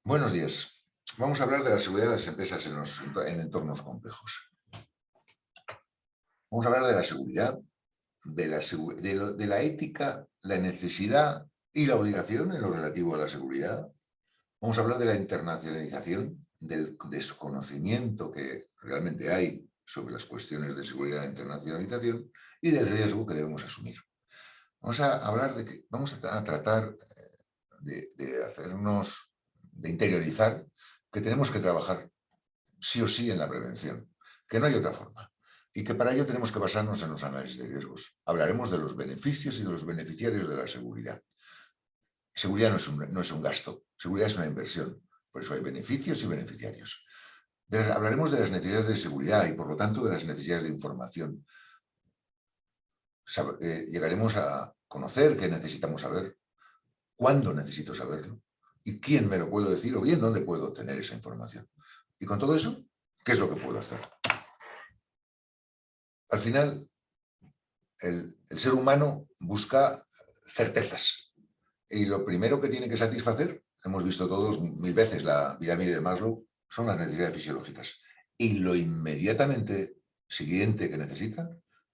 Buenos días. Vamos a hablar de la seguridad de las empresas en entornos complejos. Vamos a hablar de la seguridad, de la ética, la necesidad y la obligación en lo relativo a la seguridad. Vamos a hablar de la internacionalización, del desconocimiento que realmente hay sobre las cuestiones de seguridad e internacionalización y del riesgo que debemos asumir. Vamos a hablar de que vamos a tratar de interiorizar que tenemos que trabajar sí o sí en la prevención, que no hay otra forma y que para ello tenemos que basarnos en los análisis de riesgos. Hablaremos de los beneficios y de los beneficiarios de la seguridad. Seguridad no es un gasto, seguridad es una inversión, por eso hay beneficios y beneficiarios. Hablaremos de las necesidades de seguridad y por lo tanto de las necesidades de información. Llegaremos a conocer qué necesitamos saber, cuándo necesito saberlo y quién me lo puedo decir o bien dónde puedo obtener esa información. Y con todo eso, ¿qué es lo que puedo hacer? Al final, el ser humano busca certezas y lo primero que tiene que satisfacer, hemos visto todos mil veces la pirámide de Maslow, son las necesidades fisiológicas. Y lo inmediatamente siguiente que necesita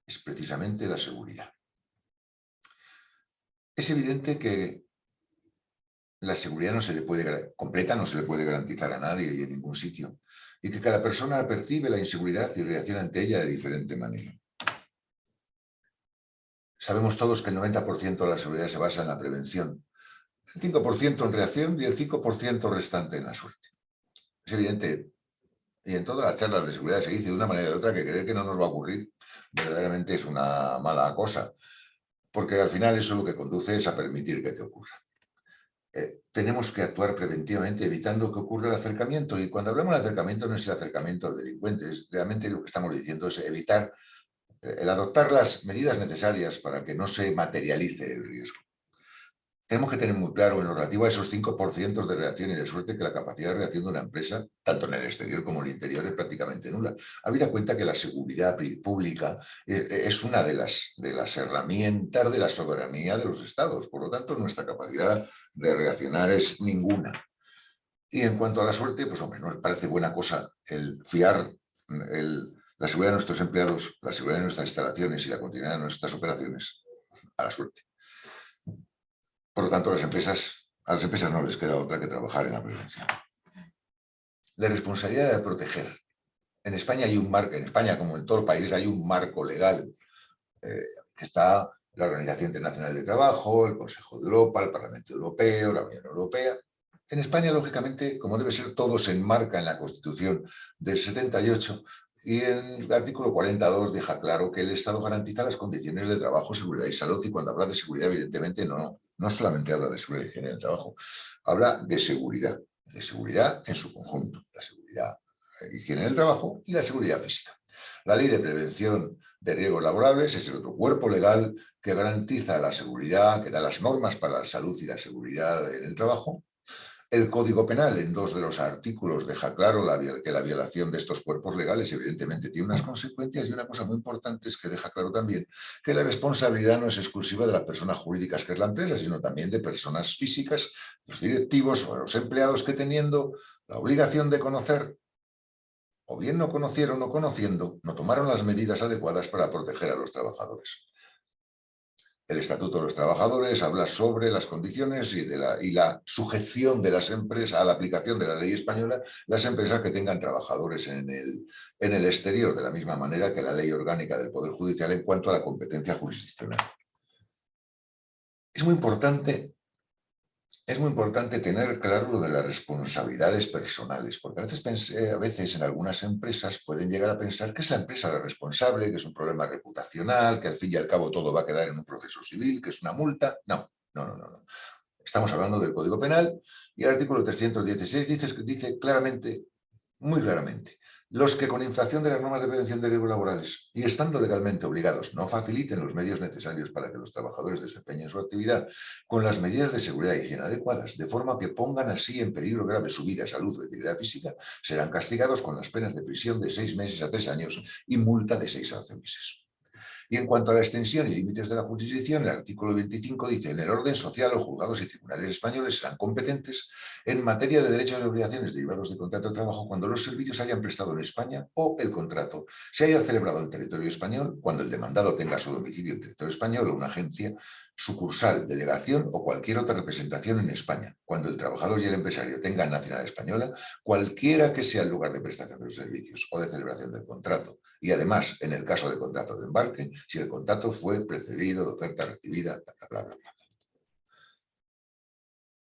es precisamente la seguridad. Es evidente que la seguridad completa no se le puede garantizar a nadie y en ningún sitio, y que cada persona percibe la inseguridad y reacciona ante ella de diferente manera. Sabemos todos que el 90% de la seguridad se basa en la prevención, el 5% en reacción y el 5% restante en la suerte. Es evidente, y en todas las charlas de seguridad se dice de una manera o de otra que creer que no nos va a ocurrir verdaderamente es una mala cosa, porque al final eso lo que conduce es a permitir que te ocurra. Tenemos que actuar preventivamente evitando que ocurra el acercamiento, y cuando hablamos de acercamiento no es el acercamiento al delincuente, realmente lo que estamos diciendo es evitar el adoptar las medidas necesarias para que no se materialice el riesgo. Tenemos que tener muy claro en lo relativo a esos 5% de reacción y de suerte que la capacidad de reacción de una empresa, tanto en el exterior como en el interior, es prácticamente nula. Habida cuenta que la seguridad pública es una de las herramientas de la soberanía de los estados. Por lo tanto, nuestra capacidad de reaccionar es ninguna. Y en cuanto a la suerte, pues hombre, no me parece buena cosa el fiar la seguridad de nuestros empleados, la seguridad de nuestras instalaciones y la continuidad de nuestras operaciones a la suerte. Por lo tanto, a las empresas no les queda otra que trabajar en la prevención. La responsabilidad de proteger. En España hay un marco, en España como en todo el país hay un marco legal que está la Organización Internacional del Trabajo, el Consejo de Europa, el Parlamento Europeo, la Unión Europea. En España, lógicamente, como debe ser, todo se enmarca en la Constitución del 78 y en el artículo 42 deja claro que el Estado garantiza las condiciones de trabajo, seguridad y salud, y cuando habla de seguridad, evidentemente, no solamente habla de seguridad y higiene en el trabajo, habla de seguridad en su conjunto, la seguridad y higiene en el trabajo y la seguridad física. La Ley de Prevención de Riesgos Laborables es el otro cuerpo legal que garantiza la seguridad, que da las normas para la salud y la seguridad en el trabajo. El Código Penal, en 2 de los artículos, deja claro que la violación de estos cuerpos legales evidentemente tiene unas consecuencias, y una cosa muy importante es que deja claro también que la responsabilidad no es exclusiva de las personas jurídicas, que es la empresa, sino también de personas físicas, los directivos o los empleados, que teniendo la obligación de conocer, o bien no conocieron o conociendo, no tomaron las medidas adecuadas para proteger a los trabajadores. El Estatuto de los Trabajadores habla sobre las condiciones y la sujeción de las empresas a la aplicación de la ley española, las empresas que tengan trabajadores en el exterior, de la misma manera que la ley orgánica del Poder Judicial en cuanto a la competencia jurisdiccional. Es muy importante tener claro lo de las responsabilidades personales, porque a veces en algunas empresas pueden llegar a pensar que es la empresa la responsable, que es un problema reputacional, que al fin y al cabo todo va a quedar en un proceso civil, que es una multa. No. Estamos hablando del Código Penal y el artículo 316 dice claramente, muy claramente, los que con infracción de las normas de prevención de riesgos laborales y estando legalmente obligados no faciliten los medios necesarios para que los trabajadores desempeñen su actividad con las medidas de seguridad y higiene adecuadas, de forma que pongan así en peligro grave su vida, salud o integridad física, serán castigados con las penas de prisión de 6 meses a 3 años y multa de 6 a 11 meses. Y en cuanto a la extensión y límites de la jurisdicción, el artículo 25 dice: en el orden social, los juzgados y tribunales españoles serán competentes en materia de derechos y obligaciones derivados de contrato de trabajo cuando los servicios hayan prestado en España o el contrato se haya celebrado en territorio español, cuando el demandado tenga su domicilio en territorio español o una agencia, sucursal, delegación o cualquier otra representación en España, cuando el trabajador y el empresario tengan nacionalidad española, cualquiera que sea el lugar de prestación de los servicios o de celebración del contrato. Y además, en el caso de contrato de embarque, si el contrato fue precedido de oferta recibida, bla, bla, bla, bla.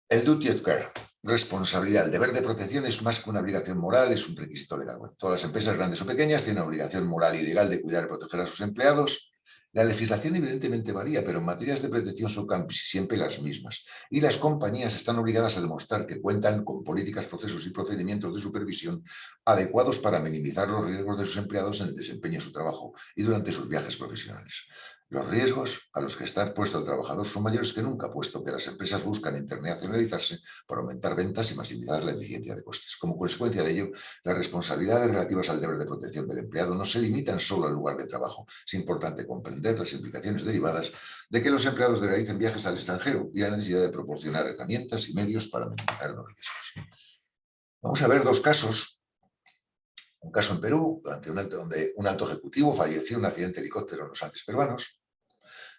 El duty of care, responsabilidad, el deber de protección es más que una obligación moral, es un requisito legal. Bueno, todas las empresas, grandes o pequeñas, tienen obligación moral y legal de cuidar y proteger a sus empleados. La legislación evidentemente varía, pero en materias de protección son casi siempre las mismas. Y las compañías están obligadas a demostrar que cuentan con políticas, procesos y procedimientos de supervisión adecuados para minimizar los riesgos de sus empleados en el desempeño de su trabajo y durante sus viajes profesionales. Los riesgos a los que está expuesto el trabajador son mayores que nunca, puesto que las empresas buscan internacionalizarse para aumentar ventas y maximizar la eficiencia de costes. Como consecuencia de ello, las responsabilidades relativas al deber de protección del empleado no se limitan solo al lugar de trabajo. Es importante comprender las implicaciones derivadas de que los empleados realicen viajes al extranjero y la necesidad de proporcionar herramientas y medios para minimizar los riesgos. Vamos a ver dos casos. Un caso en Perú, donde un alto ejecutivo falleció en un accidente de helicóptero en los Andes peruanos,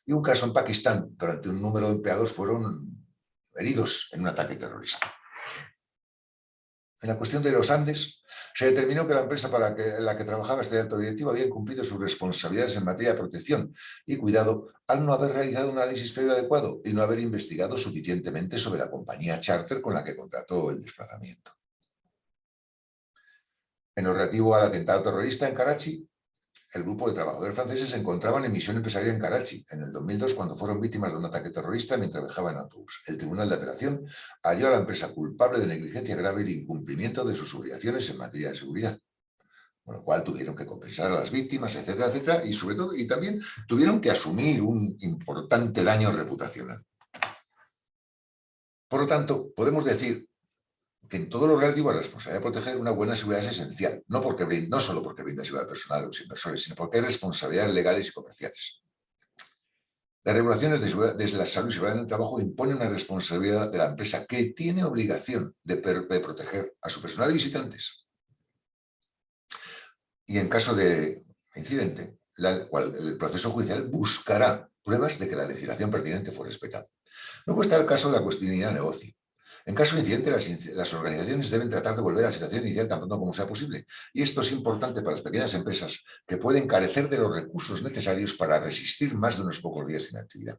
y un caso en Pakistán, donde un número de empleados fueron heridos en un ataque terrorista. En la cuestión de los Andes, se determinó que la empresa en la que trabajaba este alto directivo había incumplido sus responsabilidades en materia de protección y cuidado al no haber realizado un análisis previo adecuado y no haber investigado suficientemente sobre la compañía charter con la que contrató el desplazamiento. En lo relativo al atentado terrorista en Karachi, el grupo de trabajadores franceses se encontraban en misión empresarial en Karachi en el 2002 cuando fueron víctimas de un ataque terrorista mientras viajaban en autobús. El Tribunal de Apelación halló a la empresa culpable de negligencia grave y de incumplimiento de sus obligaciones en materia de seguridad, con lo cual tuvieron que compensar a las víctimas, etcétera, etcétera, y sobre todo, y también tuvieron que asumir un importante daño reputacional. Por lo tanto, podemos decir que en todo lo relativo a la responsabilidad de proteger una buena seguridad es esencial, no solo porque brinda seguridad personal a los inversores, sino porque hay responsabilidades legales y comerciales. Las regulaciones desde la salud y seguridad en el trabajo imponen una responsabilidad de la empresa que tiene obligación de proteger a su personal y visitantes. Y en caso de incidente, el proceso judicial buscará pruebas de que la legislación pertinente fue respetada. Luego está el caso de la cuestionalidad de negocio. En caso de incidente, las organizaciones deben tratar de volver a la situación inicial tan pronto como sea posible. Y esto es importante para las pequeñas empresas que pueden carecer de los recursos necesarios para resistir más de unos pocos días sin actividad.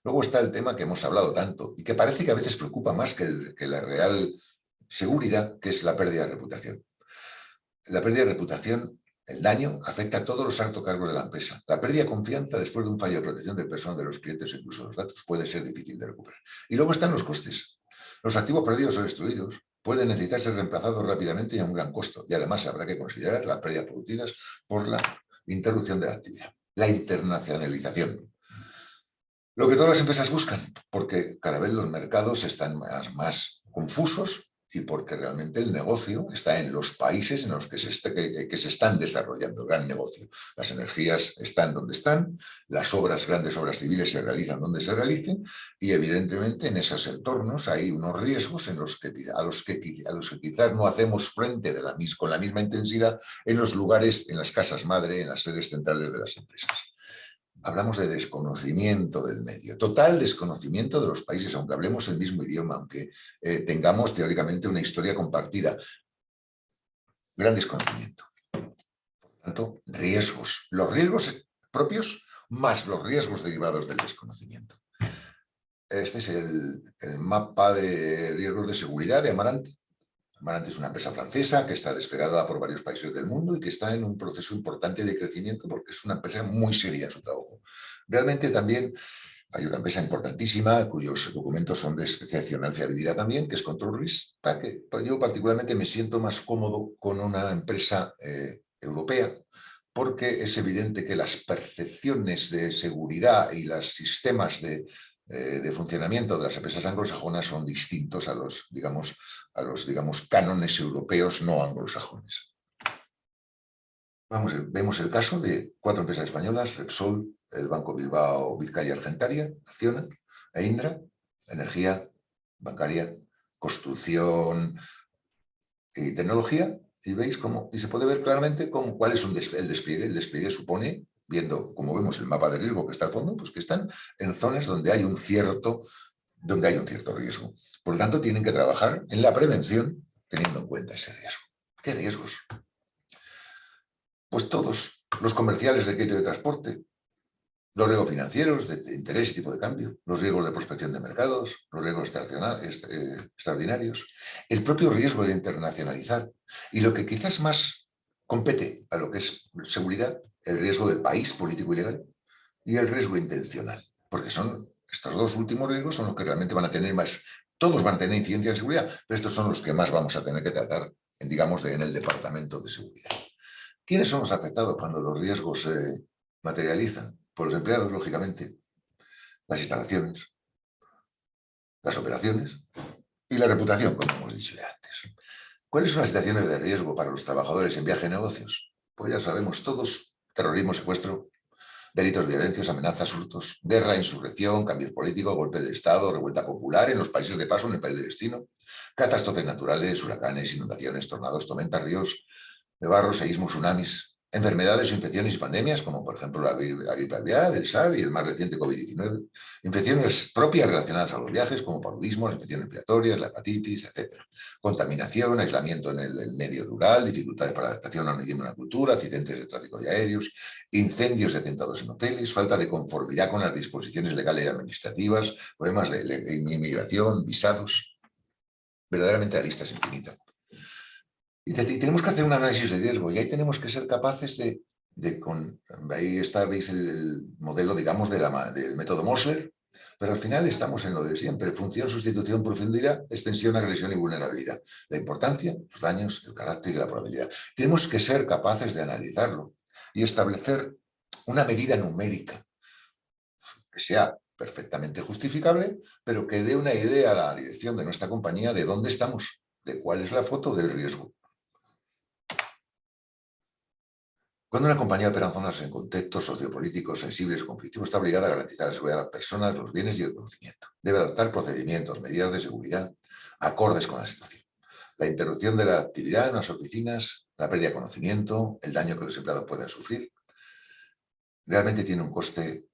Luego está el tema que hemos hablado tanto y que parece que a veces preocupa más que la real seguridad, que es la pérdida de reputación. La pérdida de reputación, el daño, afecta a todos los altos cargos de la empresa. La pérdida de confianza después de un fallo de protección del personal de los clientes o incluso los datos puede ser difícil de recuperar. Y luego están los costes. Los activos perdidos o destruidos pueden necesitar ser reemplazados rápidamente y a un gran costo. Y además habrá que considerar las pérdidas producidas por la interrupción de la actividad. La internacionalización. Lo que todas las empresas buscan, porque cada vez los mercados están más confusos y porque realmente el negocio está en los países en los que se están desarrollando el gran negocio. Las energías están donde están, las grandes obras civiles se realizan donde se realicen y evidentemente en esos entornos hay unos riesgos a los que quizás no hacemos frente con la misma intensidad en los lugares, en las casas madre, en las sedes centrales de las empresas. Hablamos de desconocimiento del medio, total desconocimiento de los países, aunque hablemos el mismo idioma, aunque tengamos teóricamente una historia compartida. Gran desconocimiento. Por lo tanto, riesgos. Los riesgos propios más los riesgos derivados del desconocimiento. Este es el mapa de riesgos de seguridad de Amarante. Amarante es una empresa francesa que está desplegada por varios países del mundo y que está en un proceso importante de crecimiento porque es una empresa muy seria en su trabajo. Realmente también hay una empresa importantísima cuyos documentos son de excepcional fiabilidad también, que es Control Risk. Yo particularmente me siento más cómodo con una empresa europea porque es evidente que las percepciones de seguridad y los sistemas de funcionamiento de las empresas anglosajonas son distintos a los cánones europeos no anglosajones. Vemos el caso de 4 empresas españolas: Repsol, el Banco Bilbao Vizcaya Argentaria, Acciona e Indra, energía, bancaria, construcción y tecnología, y veis cómo, y se puede ver claramente cuál es el despliegue. El despliegue supone, viendo, como vemos el mapa de riesgo que está al fondo, pues que están en zonas donde hay un cierto riesgo. Por lo tanto, tienen que trabajar en la prevención teniendo en cuenta ese riesgo. ¿Qué riesgos? Pues todos los comerciales de crédito de transporte, los riesgos financieros de interés y tipo de cambio, los riesgos de prospección de mercados, los riesgos extraordinarios, el propio riesgo de internacionalizar y lo que quizás más compete a lo que es seguridad, el riesgo del país político y legal y el riesgo intencional, porque son estos dos últimos riesgos son los que realmente van a tener más, todos van a tener incidencia en seguridad, pero estos son los que más vamos a tener que tratar, digamos, en el departamento de seguridad. ¿Quiénes son los afectados cuando los riesgos se materializan? Pues los empleados, lógicamente, las instalaciones, las operaciones y la reputación, como hemos dicho ya antes. ¿Cuáles son las situaciones de riesgo para los trabajadores en viaje de negocios? Pues ya sabemos todos: terrorismo, secuestro, delitos, violencias, amenazas, hurtos, guerra, insurrección, cambios políticos, golpe de Estado, revuelta popular en los países de paso, en el país de destino, catástrofes naturales, huracanes, inundaciones, tornados, tormentas, ríos de barro, seísmos, tsunamis, enfermedades o infecciones y pandemias, como por ejemplo la gripe aviar, el SARS y el más reciente COVID-19, infecciones propias relacionadas a los viajes, como paludismo, las infecciones respiratorias, la hepatitis, etc. Contaminación, aislamiento en el medio rural, dificultades para la adaptación a una cultura, accidentes de tráfico y aéreos, incendios y atentados en hoteles, falta de conformidad con las disposiciones legales y administrativas, problemas de inmigración, visados. Verdaderamente la lista es infinita. Y tenemos que hacer un análisis de riesgo y ahí tenemos que ser capaces ahí está, veis el modelo, digamos, del método Mosler, pero al final estamos en lo de siempre: función, sustitución, profundidad, extensión, agresión y vulnerabilidad. La importancia, los daños, el carácter y la probabilidad. Tenemos que ser capaces de analizarlo y establecer una medida numérica que sea perfectamente justificable, pero que dé una idea a la dirección de nuestra compañía de dónde estamos, de cuál es la foto del riesgo. Cuando una compañía opera en zonas en contextos sociopolíticos sensibles o conflictivos, está obligada a garantizar la seguridad de las personas, los bienes y el conocimiento. Debe adoptar procedimientos, medidas de seguridad acordes con la situación. La interrupción de la actividad en las oficinas, la pérdida de conocimiento, el daño que los empleados pueden sufrir, realmente tiene un coste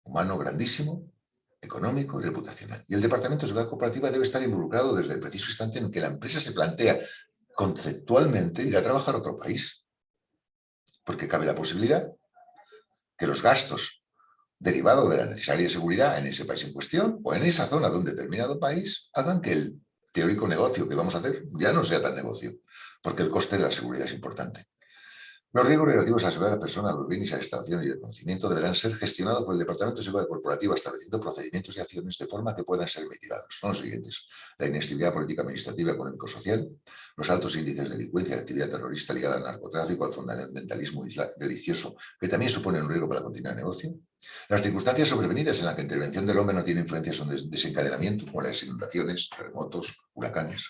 humano grandísimo, económico y reputacional. Y el Departamento de Seguridad Corporativa debe estar involucrado desde el preciso instante en que la empresa se plantea conceptualmente ir a trabajar a otro país, porque cabe la posibilidad que los gastos derivados de la necesaria seguridad en ese país en cuestión o en esa zona de un determinado país hagan que el teórico negocio que vamos a hacer ya no sea tan negocio, porque el coste de la seguridad es importante. Los riesgos relativos a la seguridad de la persona, los bienes, a la instalación y el conocimiento deberán ser gestionados por el Departamento de Seguridad Corporativa, estableciendo procedimientos y acciones de forma que puedan ser mitigados. Son los siguientes: la inestabilidad política, administrativa, económico-social, los altos índices de delincuencia, de actividad terrorista ligada al narcotráfico, al fundamentalismo religioso, que también supone un riesgo para continuar el negocio, las circunstancias sobrevenidas en las que la intervención del hombre no tiene influencia sobre el desencadenamiento, como las inundaciones, terremotos, huracanes,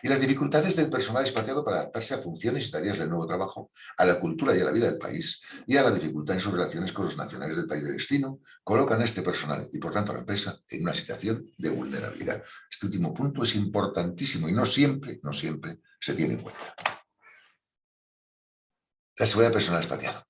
y las dificultades del personal expatriado para adaptarse a funciones y tareas del nuevo trabajo, a la cultura y a la vida del país, y a la dificultad en sus relaciones con los nacionales del país de destino, colocan a este personal y, por tanto, a la empresa en una situación de vulnerabilidad. Este último punto es importantísimo y no siempre se tiene en cuenta. La seguridad personal expatriada.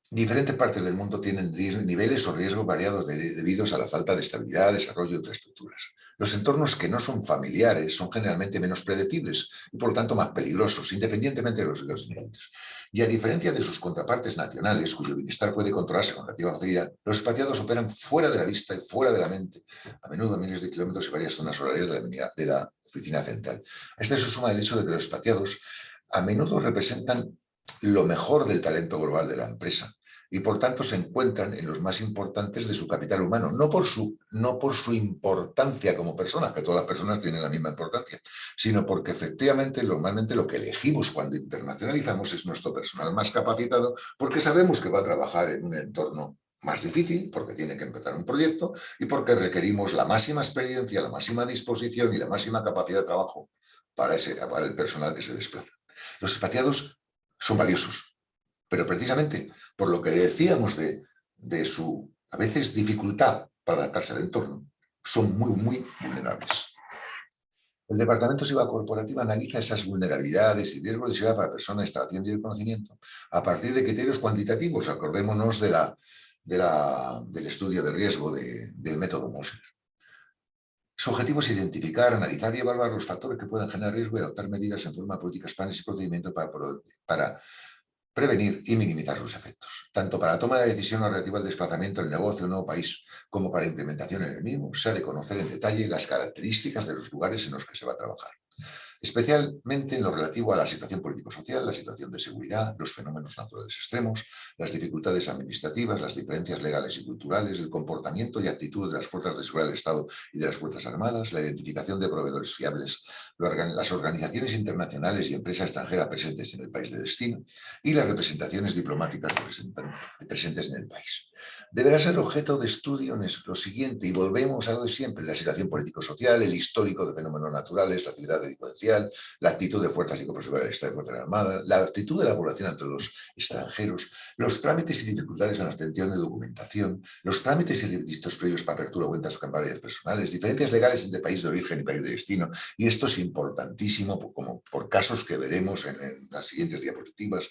Diferentes partes del mundo tienen niveles o riesgos variados debidos a la falta de estabilidad, desarrollo de infraestructuras. Los entornos que no son familiares son generalmente menos predecibles y por lo tanto más peligrosos, independientemente de los inmigrantes. Y a diferencia de sus contrapartes nacionales, cuyo bienestar puede controlarse con relativa facilidad, los expatriados operan fuera de la vista y fuera de la mente, a menudo a miles de kilómetros y varias zonas horarias de la oficina central. A esto se suma el hecho de que los expatriados a menudo representan lo mejor del talento global de la empresa y por tanto se encuentran en los más importantes de su capital humano, no por su importancia como personas, que todas las personas tienen la misma importancia, sino porque efectivamente normalmente lo que elegimos cuando internacionalizamos es nuestro personal más capacitado, porque sabemos que va a trabajar en un entorno más difícil, porque tiene que empezar un proyecto y porque requerimos la máxima experiencia, la máxima disposición y la máxima capacidad de trabajo para el personal que se desplaza. Los expatriados son valiosos. Pero precisamente por lo que decíamos de su, a veces, dificultad para adaptarse al entorno, son muy, muy vulnerables. El Departamento de Seguridad Corporativa analiza esas vulnerabilidades y riesgos de seguridad para personas, instalaciones y el conocimiento a partir de criterios cuantitativos. Acordémonos del estudio de riesgo del método Mosler. Su objetivo es identificar, analizar y evaluar los factores que puedan generar riesgo y adoptar medidas en forma de políticas, planes y procedimientos para prevenir y minimizar sus efectos, tanto para la toma de decisiones relativas al desplazamiento del negocio en un nuevo país como para la implementación en el mismo. Se ha de conocer en detalle las características de los lugares en los que se va a trabajar, especialmente en lo relativo a la situación político-social, la situación de seguridad, los fenómenos naturales extremos, las dificultades administrativas, las diferencias legales y culturales, el comportamiento y actitudes de las fuerzas de seguridad del Estado y de las Fuerzas Armadas, la identificación de proveedores fiables, las organizaciones internacionales y empresas extranjeras presentes en el país de destino y las representaciones diplomáticas presentes en el país. Deberá ser objeto de estudio en lo siguiente, y volvemos a lo de siempre: la situación político-social, el histórico de fenómenos naturales, la actividad delincuencial, la actitud de fuerzas psicoprofesionales del Estado y Fuerzas Armadas, la actitud de la población ante los extranjeros, los trámites y dificultades en la obtención de documentación, los trámites y requisitos previos para apertura de cuentas bancarias personales, diferencias legales entre país de origen y país de destino, y esto es importantísimo, como por casos que veremos en las siguientes diapositivas.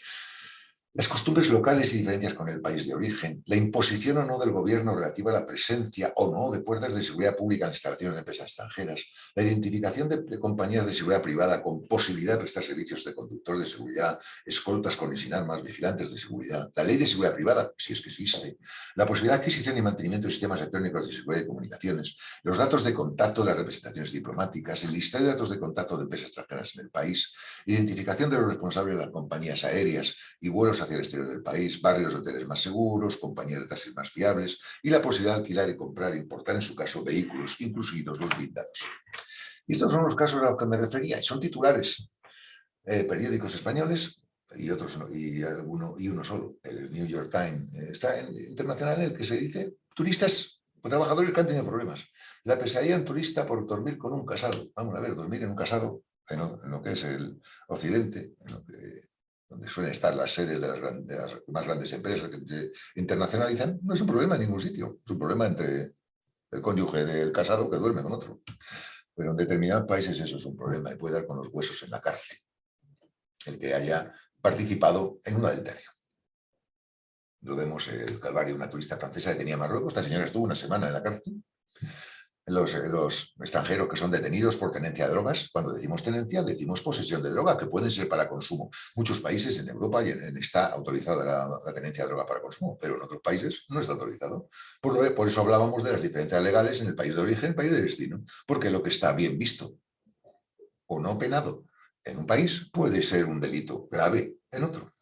Las costumbres locales y diferencias con el país de origen, la imposición o no del gobierno relativa a la presencia o no de fuerzas de seguridad pública en instalaciones de empresas extranjeras, la identificación de compañías de seguridad privada con posibilidad de prestar servicios de conductor de seguridad, escoltas con y sin armas, vigilantes de seguridad, la ley de seguridad privada, si es que existe, la posibilidad de adquisición y mantenimiento de sistemas electrónicos de seguridad y comunicaciones, los datos de contacto de las representaciones diplomáticas, el listado de datos de contacto de empresas extranjeras en el país, identificación de los responsables de las compañías aéreas y vuelos hacia el exterior del país, barrios de hoteles más seguros, compañías de taxis más fiables y la posibilidad de alquilar y comprar e importar, en su caso, vehículos, incluidos los blindados. Y estos son los casos a los que me refería, y son titulares, periódicos españoles y otros, y uno solo, el New York Times, está internacional, en el que se dice: turistas o trabajadores que han tenido problemas. La pesadilla en turista por dormir con un casado. Vamos a ver, dormir en un casado, en lo que es el occidente, donde suelen estar las sedes de las más grandes empresas que se internacionalizan, no es un problema en ningún sitio. Es un problema entre el cónyuge del casado que duerme con otro. Pero en determinados países eso es un problema y puede dar con los huesos en la cárcel el que haya participado en un adulterio. Lo vemos en el Calvario, una turista francesa que tenía Marruecos. Esta señora estuvo una semana en la cárcel. Los extranjeros que son detenidos por tenencia de drogas, cuando decimos tenencia, decimos posesión de droga, que pueden ser para consumo. Muchos países en Europa está autorizada la tenencia de droga para consumo, pero en otros países no está autorizado. Por eso hablábamos de las diferencias legales en el país de origen y el país de destino, porque lo que está bien visto o no penado en un país puede ser un delito grave en otro.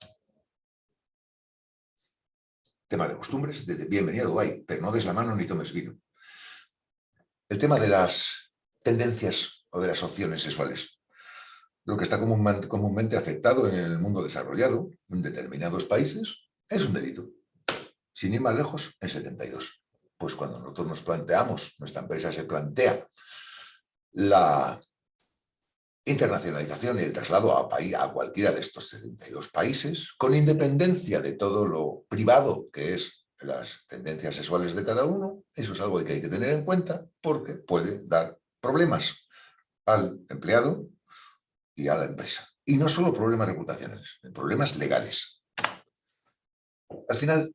Tema de costumbres, bienvenido a Dubái, pero no des la mano ni tomes vino. El tema de las tendencias o de las opciones sexuales, lo que está comúnmente aceptado en el mundo desarrollado, en determinados países, es un delito. Sin ir más lejos, en 72. Pues cuando nosotros nos planteamos, nuestra empresa se plantea la internacionalización y el traslado a cualquiera de estos 72 países, con independencia de todo lo privado que es las tendencias sexuales de cada uno, eso es algo que hay que tener en cuenta porque puede dar problemas al empleado y a la empresa. Y no solo problemas reputacionales, problemas legales. Al final,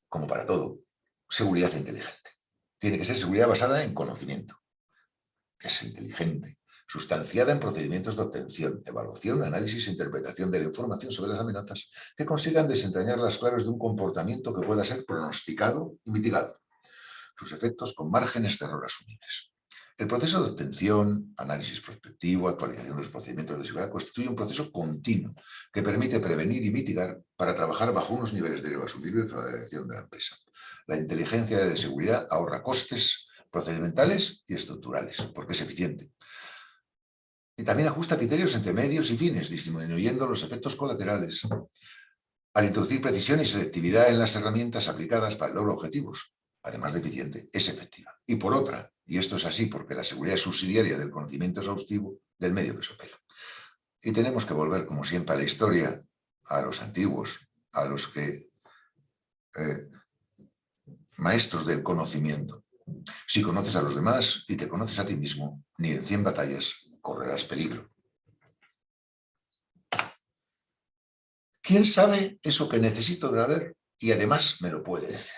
como para todo, seguridad inteligente. Tiene que ser seguridad basada en conocimiento, que es inteligente, sustanciada en procedimientos de obtención, evaluación, análisis e interpretación de la información sobre las amenazas que consigan desentrañar las claves de un comportamiento que pueda ser pronosticado y mitigado, sus efectos con márgenes de error asumibles. El proceso de obtención, análisis prospectivo, actualización de los procedimientos de seguridad constituye un proceso continuo que permite prevenir y mitigar para trabajar bajo unos niveles de riesgo asumible para la dirección de la empresa. La inteligencia de seguridad ahorra costes procedimentales y estructurales, porque es eficiente. Y también ajusta criterios entre medios y fines, disminuyendo los efectos colaterales, al introducir precisión y selectividad en las herramientas aplicadas para el logro de objetivos. Además de eficiente, es efectiva. Y por otra, y esto es así porque la seguridad es subsidiaria del conocimiento exhaustivo del medio que se opera. Y tenemos que volver, como siempre, a la historia a los antiguos, a los que maestros del conocimiento. Si conoces a los demás y te conoces a ti mismo, ni en 100 batallas correrás peligro. ¿Quién sabe eso que necesito saber y además me lo puede decir?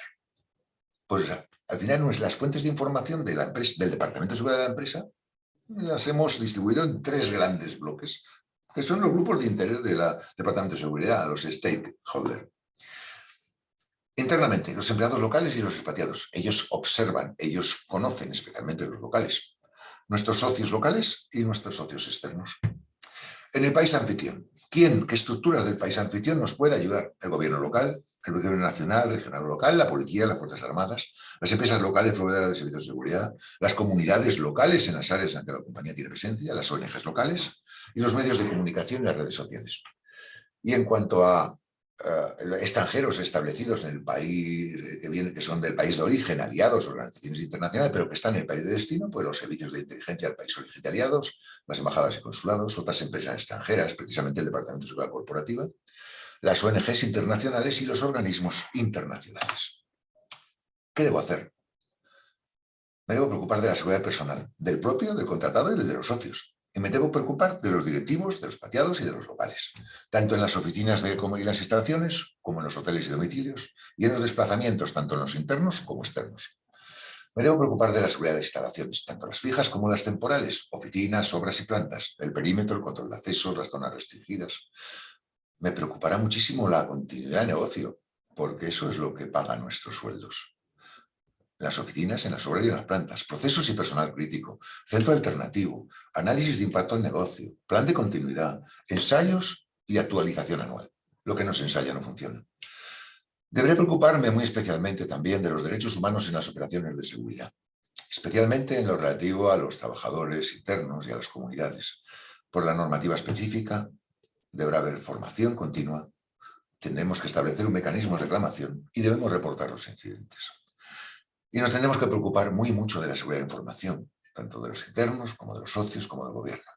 Pues al final las fuentes de información de la empresa, del Departamento de Seguridad de la empresa, las hemos distribuido en 3 grandes bloques, que son los grupos de interés del Departamento de Seguridad, los stakeholders. Internamente, los empleados locales y los expatriados. Ellos observan, ellos conocen, especialmente los locales, nuestros socios locales y nuestros socios externos. En el país anfitrión, ¿quién, qué estructuras del país anfitrión nos puede ayudar? El gobierno local, el gobierno nacional, regional o local, la policía, las fuerzas armadas, las empresas locales proveedoras de servicios de seguridad, las comunidades locales en las áreas en que la compañía tiene presencia, las ONGs locales y los medios de comunicación y las redes sociales. Y en cuanto a extranjeros establecidos en el país, que son del país de origen, aliados, organizaciones internacionales, pero que están en el país de destino, pues los servicios de inteligencia del país de origen de aliados, las embajadas y consulados, otras empresas extranjeras, precisamente el Departamento de Seguridad Corporativa, las ONGs internacionales y los organismos internacionales. ¿Qué debo hacer? Me debo preocupar de la seguridad personal, del propio, del contratado y del de los socios. Y me debo preocupar de los directivos, de los expatriados y de los locales, tanto en las oficinas como en las instalaciones, como en los hoteles y domicilios, y en los desplazamientos, tanto en los internos como externos. Me debo preocupar de la seguridad de las instalaciones, tanto las fijas como las temporales, oficinas, obras y plantas, el perímetro, el control de accesos, las zonas restringidas. Me preocupará muchísimo la continuidad de negocio, porque eso es lo que paga nuestros sueldos. Las oficinas, en las obras y en las plantas, procesos y personal crítico, centro alternativo, análisis de impacto al negocio, plan de continuidad, ensayos y actualización anual. Lo que no se ensaya no funciona. Deberé preocuparme muy especialmente también de los derechos humanos en las operaciones de seguridad, especialmente en lo relativo a los trabajadores internos y a las comunidades. Por la normativa específica, deberá haber formación continua, tendremos que establecer un mecanismo de reclamación y debemos reportar los incidentes. Y nos tendremos que preocupar mucho de la seguridad de la información, tanto de los internos como de los socios como del gobierno,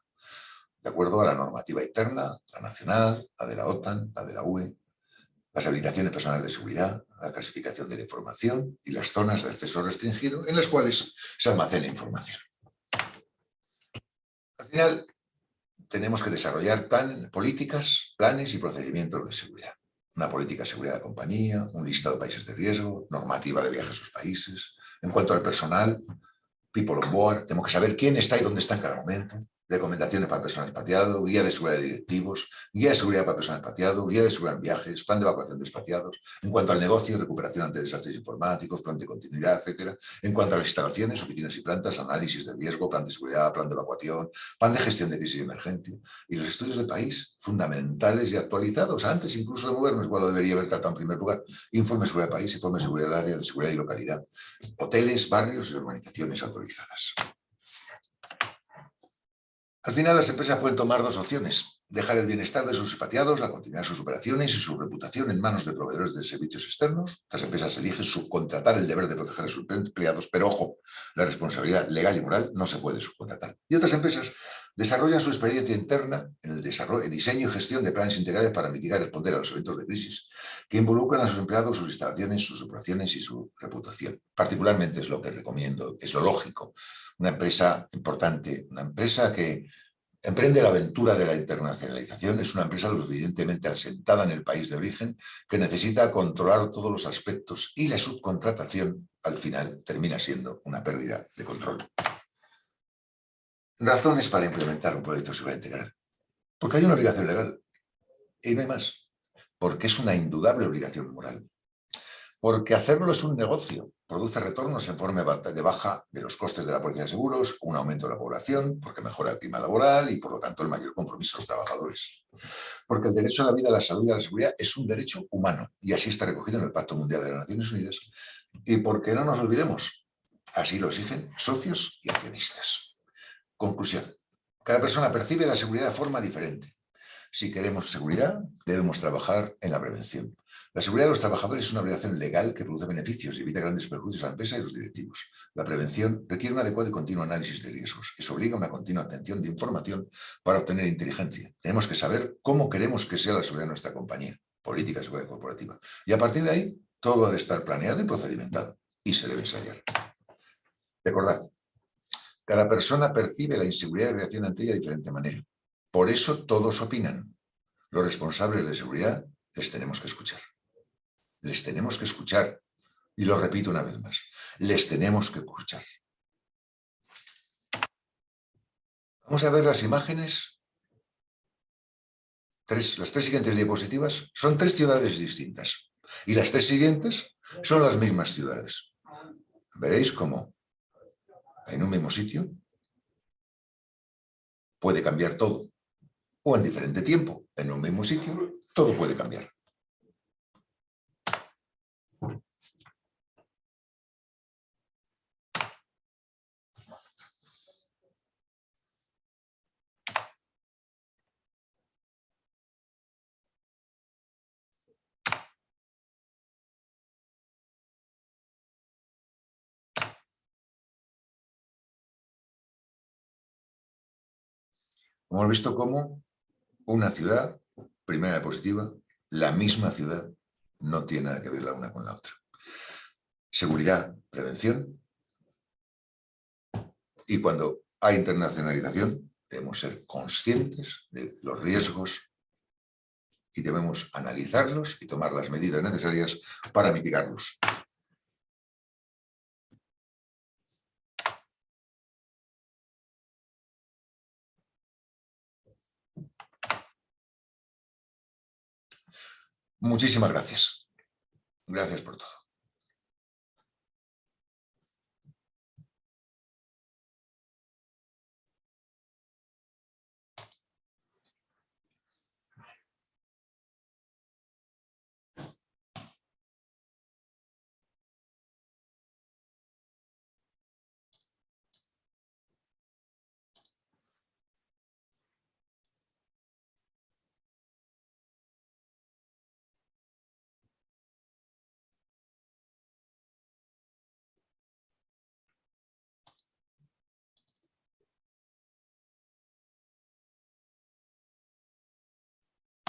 de acuerdo a la normativa interna, la nacional, la de la OTAN, la de la UE, las habilitaciones personales de seguridad, la clasificación de la información y las zonas de acceso restringido en las cuales se almacena información. Al final, tenemos que desarrollar políticas, planes y procedimientos de seguridad. Una política de seguridad de compañía, un listado de países de riesgo, normativa de viajes a sus países. En cuanto al personal, people on board, tenemos que saber quién está y dónde está en cada momento. Recomendaciones para personal expatriado, guía de seguridad de directivos, guía de seguridad para personal expatriado, guía de seguridad en viajes, plan de evacuación de expatriados. En cuanto al negocio, recuperación ante desastres informáticos, plan de continuidad, etc. En cuanto a las instalaciones, oficinas y plantas, análisis de riesgo, plan de seguridad, plan de evacuación, plan de gestión de crisis y emergencia. Y los estudios de país, fundamentales y actualizados, antes incluso de movernos, igual lo debería haber tratado en primer lugar, informe de seguridad de país, informe de seguridad del área de seguridad y localidad, hoteles, barrios y urbanizaciones autorizadas. Al final, las empresas pueden tomar 2 opciones: dejar el bienestar de sus expatriados, la continuidad de sus operaciones y su reputación en manos de proveedores de servicios externos. Estas empresas eligen subcontratar el deber de proteger a sus empleados, pero ojo, la responsabilidad legal y moral no se puede subcontratar. Y otras empresas desarrollan su experiencia interna en el diseño y gestión de planes integrales para mitigar y responder a los eventos de crisis que involucran a sus empleados, sus instalaciones, sus operaciones y su reputación. Particularmente es lo que recomiendo, es lo lógico. Una empresa importante, una empresa que emprende la aventura de la internacionalización, es una empresa lo suficientemente asentada en el país de origen que necesita controlar todos los aspectos, y la subcontratación al final termina siendo una pérdida de control. Razones para implementar un proyecto de seguridad integral. Porque hay una obligación legal y no hay más. Porque es una indudable obligación moral. Porque hacerlo es un negocio, produce retornos en forma de baja de los costes de la póliza de seguros, un aumento de la población, porque mejora el clima laboral y, por lo tanto, el mayor compromiso de los trabajadores. Porque el derecho a la vida, a la salud y a la seguridad es un derecho humano, y así está recogido en el Pacto Mundial de las Naciones Unidas. Y porque no nos olvidemos, así lo exigen socios y accionistas. Conclusión: cada persona percibe la seguridad de forma diferente. Si queremos seguridad, debemos trabajar en la prevención. La seguridad de los trabajadores es una obligación legal que produce beneficios y evita grandes perjuicios a la empresa y a los directivos. La prevención requiere un adecuado y continuo análisis de riesgos. Eso obliga a una continua obtención de información para obtener inteligencia. Tenemos que saber cómo queremos que sea la seguridad de nuestra compañía, política de seguridad corporativa. Y a partir de ahí, todo ha de estar planeado y procedimentado. Y se debe ensayar. Recordad, cada persona percibe la inseguridad y reacciona ante ella de diferente manera. Por eso todos opinan. Los responsables de seguridad les tenemos que escuchar. Les tenemos que escuchar. Y lo repito una vez más. Les tenemos que escuchar. Vamos a ver las imágenes. Las tres siguientes diapositivas son tres ciudades distintas. Y las tres siguientes son las mismas ciudades. Veréis cómo en un mismo sitio puede cambiar todo. O en diferente tiempo, en un mismo sitio, todo puede cambiar. Hemos visto cómo una ciudad, primera diapositiva, la misma ciudad, no tiene nada que ver la una con la otra. Seguridad, prevención. Y cuando hay internacionalización, debemos ser conscientes de los riesgos y debemos analizarlos y tomar las medidas necesarias para mitigarlos. Muchísimas gracias. Gracias por todo.